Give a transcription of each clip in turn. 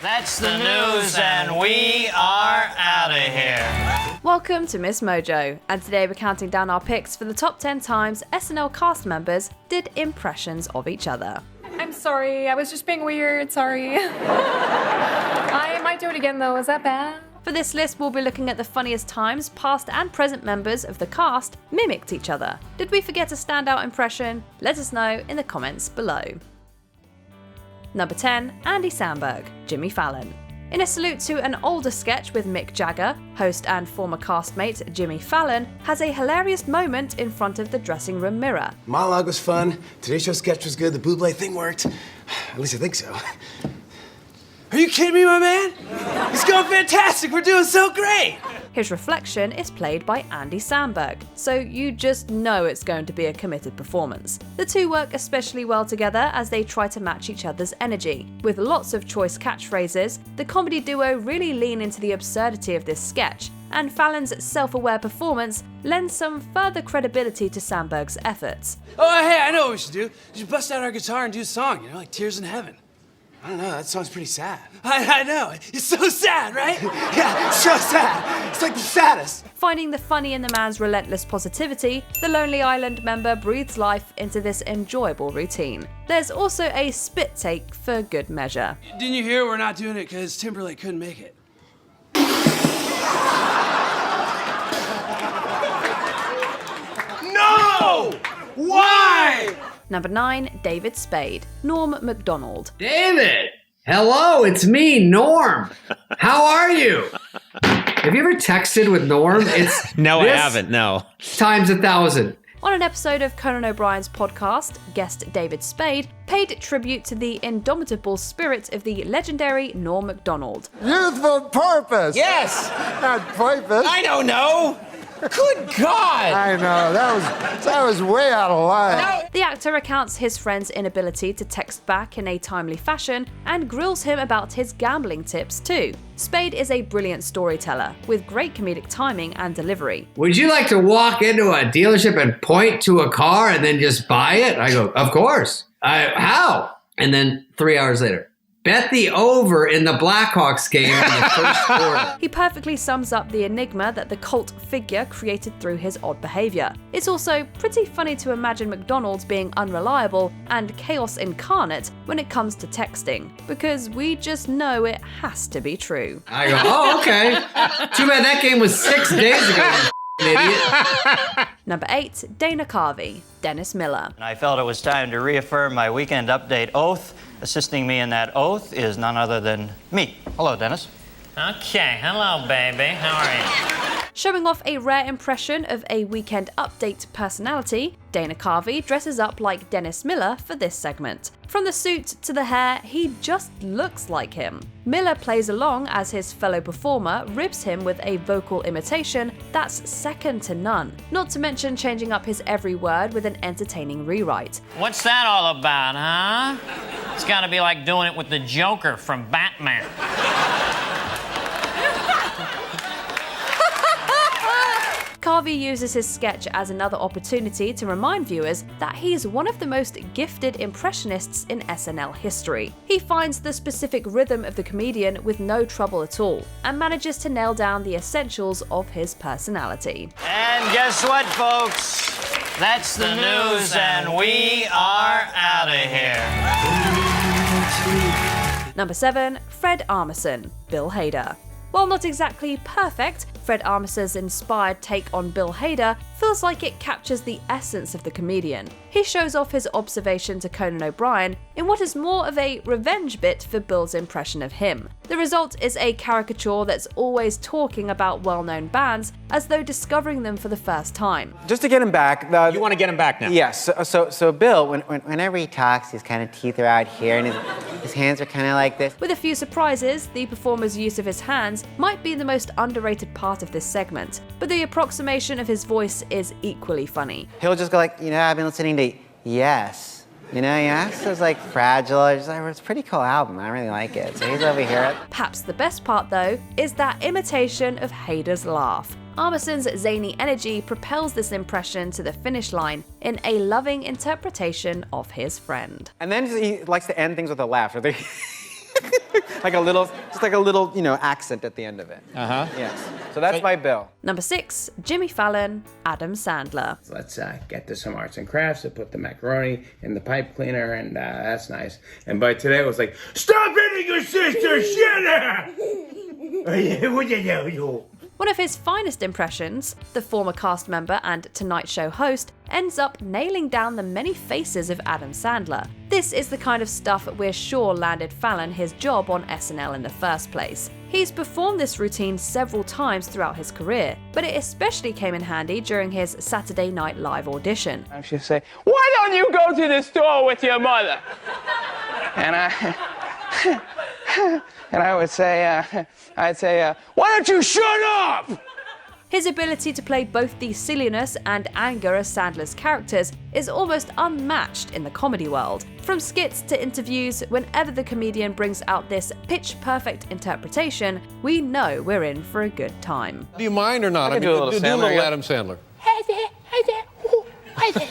That's the news, and we are out of here. Welcome to MsMojo, and today we're counting down our picks for the top 10 times SNL cast members did impressions of each other. I'm sorry, I was just being weird, sorry. I might do it again though, is that bad? For this list, we'll be looking at the funniest times past and present members of the cast mimicked each other. Did we forget a standout impression? Let us know in the comments below. Number 10, Andy Samberg, Jimmy Fallon. In a salute to an older sketch with Mick Jagger, host and former castmate Jimmy Fallon has a hilarious moment in front of the dressing room mirror. Monologue was fun, today's show sketch was good, the Buble thing worked. At least I think so. Are you kidding me, my man? It's going fantastic, we're doing so great! His reflection is played by Andy Samberg, so you just know it's going to be a committed performance. The two work especially well together as they try to match each other's energy. With lots of choice catchphrases, the comedy duo really lean into the absurdity of this sketch, and Fallon's self-aware performance lends some further credibility to Samberg's efforts. Oh, hey, I know what we should do. We should bust out our guitar and do a song, you know, like Tears in Heaven. I don't know, that song's pretty sad. I know, it's so sad, right? Yeah, it's so sad. It's like the saddest. Finding the funny in the man's relentless positivity, the Lonely Island member breathes life into this enjoyable routine. There's also a spit take for good measure. Didn't you hear we're not doing it because Timberlake couldn't make it? No! Why? Number 9, David Spade, Norm Macdonald. David! Hello, it's me, Norm. How are you? Have you ever texted with Norm? It's No, I haven't, no. Times 1,000. On an episode of Conan O'Brien's podcast, guest David Spade paid tribute to the indomitable spirit of the legendary Norm Macdonald. Youthful purpose. Yes! Not purpose. I don't know! Good God! I know, that was way out of line. The actor recounts his friend's inability to text back in a timely fashion and grills him about his gambling tips too. Spade is a brilliant storyteller with great comedic timing and delivery. Would you like to walk into a dealership and point to a car and then just buy it? I go, of course. How? And then 3 hours later, bet the over in the Blackhawks game in the first quarter. He perfectly sums up the enigma that the cult figure created through his odd behavior. It's also pretty funny to imagine McDonald's being unreliable and chaos incarnate when it comes to texting, because we just know it has to be true. I go, oh, okay. Too bad that game was 6 days ago, you idiot. Number 8, Dana Carvey, Dennis Miller. I felt it was time to reaffirm my weekend update oath. Assisting me in that oath is none other than me. Hello, Dennis. Okay, hello, baby. How are you? Showing off a rare impression of a Weekend Update personality, Dana Carvey dresses up like Dennis Miller for this segment. From the suit to the hair, he just looks like him. Miller plays along as his fellow performer ribs him with a vocal imitation that's second to none, not to mention changing up his every word with an entertaining rewrite. What's that all about, huh? It's gotta be like doing it with the Joker from Batman. Carvey uses his sketch as another opportunity to remind viewers that he's one of the most gifted impressionists in SNL history. He finds the specific rhythm of the comedian with no trouble at all, and manages to nail down the essentials of his personality. And guess what, folks? That's the news, and we are out of here. Number 7, Fred Armisen, Bill Hader. While not exactly perfect, Fred Armisen's inspired take on Bill Hader feels like it captures the essence of the comedian. He shows off his observation to Conan O'Brien in what is more of a revenge bit for Bill's impression of him. The result is a caricature that's always talking about well-known bands as though discovering them for the first time. Just to get him back, You want to get him back now? Yes. So Bill, whenever he talks, his kind of teeth are out here, and his hands are kind of like this. With a few surprises, the performer's use of his hands might be the most underrated part of this segment, but the approximation of his voice is equally funny. He'll just go like, I've been listening to Yes. Yes is like Fragile. It's a pretty cool album. I really like it. So he's over here. Perhaps the best part, though, is that imitation of Hader's laugh. Armisen's zany energy propels this impression to the finish line in a loving interpretation of his friend. And then he likes to end things with a laugh. like a little, just like a little, you know, accent at the end of it. Yes. So that's my bill. Number 6, Jimmy Fallon, Adam Sandler. Let's get to some arts and crafts. I put the macaroni in the pipe cleaner, and that's nice. And by today, it was like, stop hitting your sister, shut up! One of his finest impressions, the former cast member and Tonight Show host ends up nailing down the many faces of Adam Sandler. This is the kind of stuff we're sure landed Fallon his job on SNL in the first place. He's performed this routine several times throughout his career, but it especially came in handy during his Saturday Night Live audition. I should say, why don't you go to the store with your mother? And I would say, why don't you shut up? His ability to play both the silliness and anger of Sandler's characters is almost unmatched in the comedy world. From skits to interviews, whenever the comedian brings out this pitch-perfect interpretation, we know we're in for a good time. Do you mind or not? I mean, do a little Adam Sandler. Hey there, hey there, ooh, hey there.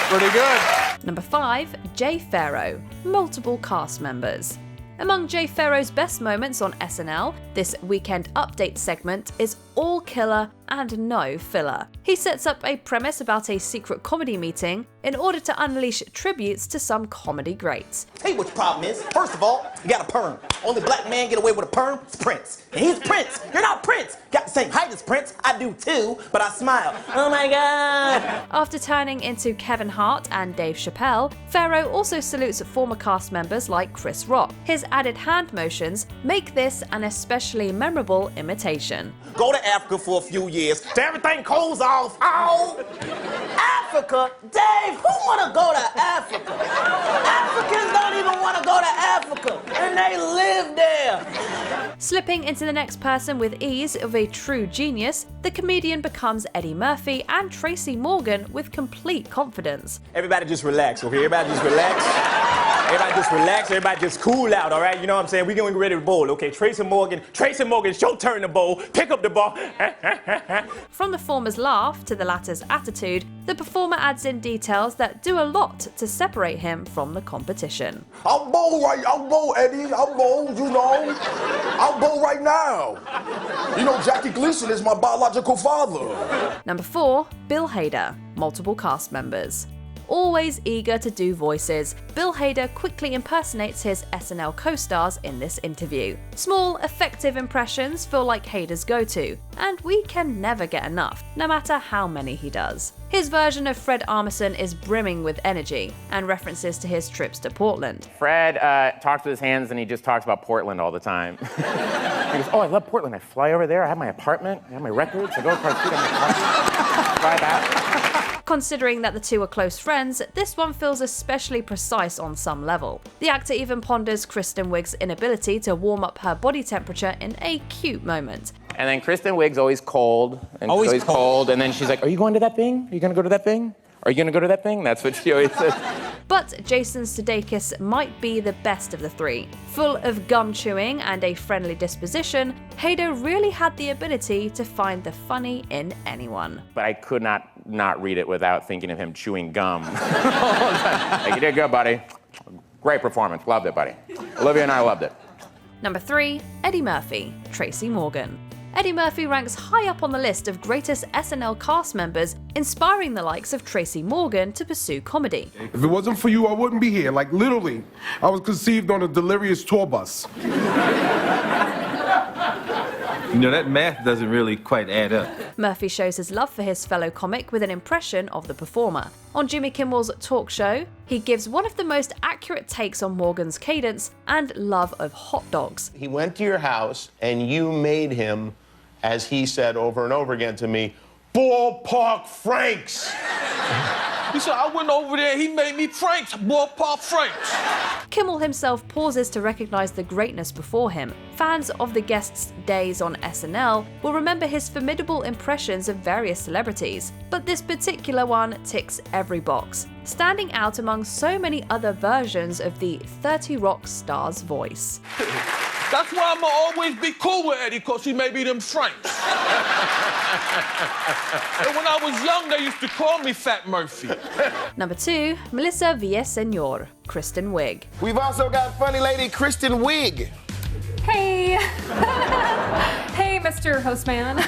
Pretty good. Number 5, Jay Pharoah, multiple cast members. Among Jay Pharoah's best moments on SNL, this Weekend Update segment is all killer and no filler. He sets up a premise about a secret comedy meeting in order to unleash tributes to some comedy greats. Tell you what your problem is. First of all, you got a perm. Only black man get away with a perm. It's Prince. And he's Prince. You're not Prince. Got the same height as Prince. I do too, but I smile. Oh my God. After turning into Kevin Hart and Dave Chappelle, Pharoah also salutes former cast members like Chris Rock. His added hand motions make this an especially memorable imitation. Go to Africa for a few years. Till everything cools off. Oh! Africa? Dave, who wanna go to Africa? Africans don't even wanna go to Africa, and they live there. Slipping into the next person with ease of a true genius, the comedian becomes Eddie Murphy and Tracy Morgan with complete confidence. Everybody just relax, okay? Everybody just relax. Everybody just relax. Everybody just cool out, all right? You know what I'm saying? We're gonna get ready to bowl, okay? Tracy Morgan, it's your turn to bowl. Pick up the ball. From the former's laugh to the latter's attitude, the performer adds in details that do a lot to separate him from the competition. I'm bold, Eddie. I'm bold, you know. I'm bold right now. You know, Jackie Gleason is my biological father. Number 4, Bill Hader, multiple cast members. Always eager to do voices, Bill Hader quickly impersonates his SNL co-stars in this interview. Small, effective impressions feel like Hader's go-to, and we can never get enough, no matter how many he does. His version of Fred Armisen is brimming with energy, and references to his trips to Portland. Fred talks with his hands and he just talks about Portland all the time. He goes, oh, I love Portland. I fly over there, I have my apartment, I have my records, I go across the street, I have my apartment, fly back. Considering that the two are close friends, this one feels especially precise on some level. The actor even ponders Kristen Wiig's inability to warm up her body temperature in a cute moment. And then Kristen Wiig's always cold, and she's always cold, and then she's like, are you going to that thing? Are you gonna go to that thing? Are you gonna go to that thing? That's what she always says. But Jason Sudeikis might be the best of the three. Full of gum chewing and a friendly disposition, Hader really had the ability to find the funny in anyone. But I could not read it without thinking of him chewing gum. Like, you did good, buddy. Great performance. Loved it, buddy. Olivia and I loved it. Number 3, Eddie Murphy, Tracy Morgan. Eddie Murphy ranks high up on the list of greatest SNL cast members, inspiring the likes of Tracy Morgan to pursue comedy. If it wasn't for you, I wouldn't be here. Like, literally, I was conceived on a delirious tour bus. You know, that math doesn't really quite add up. Murphy shows his love for his fellow comic with an impression of the performer. On Jimmy Kimmel's talk show, he gives one of the most accurate takes on Morgan's cadence and love of hot dogs. He went to your house and you made him, as he said over and over again to me, Ballpark Franks. He said, I went over there, he made me Franks, Ballpark Franks. Kimmel himself pauses to recognize the greatness before him. Fans of the guest's days on SNL will remember his formidable impressions of various celebrities, but this particular one ticks every box, standing out among so many other versions of the 30 Rock star's voice. That's why I'ma always be cool with Eddie, because he may be them Franks. And when I was young, they used to call me Fat Murphy. Number 2, Melissa Villaseñor, Kristen Wiig. We've also got funny lady Kristen Wiig. Hey. Hey, Mr. Hostman.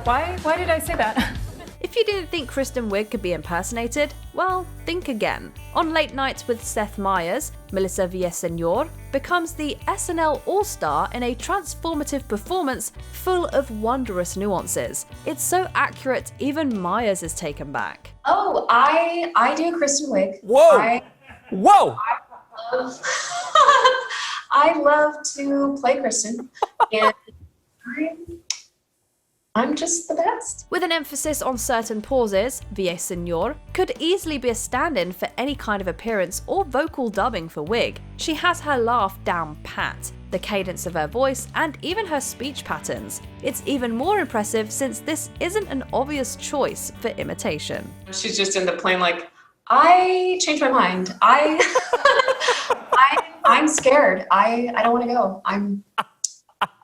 Why did I say that? If you didn't think Kristen Wiig could be impersonated, well, think again. On Late Nights with Seth Meyers, Melissa Villaseñor becomes the SNL All-Star in a transformative performance full of wondrous nuances. It's so accurate, even Myers is taken back. Oh, I do Kristen Wiig. Whoa! Whoa! I love to play Kristen, and I'm just the best. With an emphasis on certain pauses, Villaseñor could easily be a stand-in for any kind of appearance or vocal dubbing for Wiig. She has her laugh down pat, the cadence of her voice, and even her speech patterns. It's even more impressive since this isn't an obvious choice for imitation. She's just in the plane like, I changed my mind. I'm scared. I don't want to go.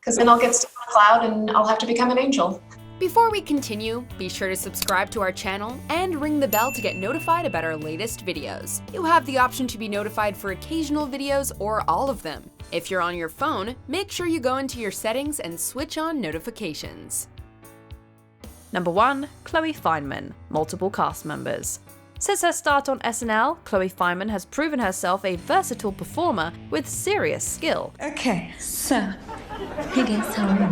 Because then I'll get stuck on a cloud and I'll have to become an angel. Before we continue, be sure to subscribe to our channel and ring the bell to get notified about our latest videos. You have the option to be notified for occasional videos or all of them. If you're on your phone, make sure you go into your settings and switch on notifications. Number 1, Chloe Fineman, multiple cast members. Since her start on SNL, Chloe Fineman has proven herself a versatile performer with serious skill. Okay, so, hey guys, how are you?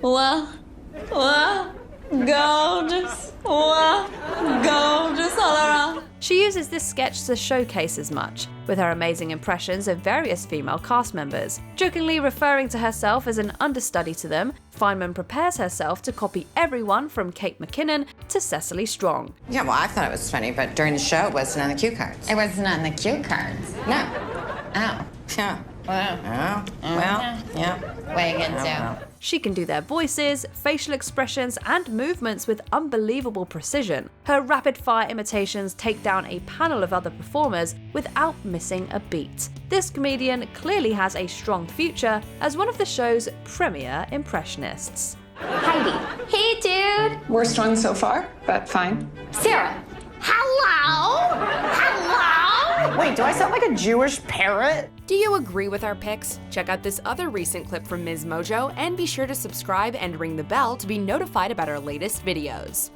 Well, gorgeous all around. She uses this sketch to showcase as much, with her amazing impressions of various female cast members. Jokingly referring to herself as an understudy to them, Fineman prepares herself to copy everyone from Kate McKinnon to Cecily Strong. Yeah, well, I thought it was funny, but during the show, it wasn't on the cue cards. It wasn't on the cue cards? No. Oh. Yeah. Well, yeah. What are you gonna do? She can do their voices, facial expressions, and movements with unbelievable precision. Her rapid-fire imitations take down a panel of other performers without missing a beat. This comedian clearly has a strong future as one of the show's premier impressionists. Heidi. Hey, dude. Worst one so far, but fine. Sarah. Hello. Wait, do I sound like a Jewish parrot? Do you agree with our picks? Check out this other recent clip from MsMojo and be sure to subscribe and ring the bell to be notified about our latest videos.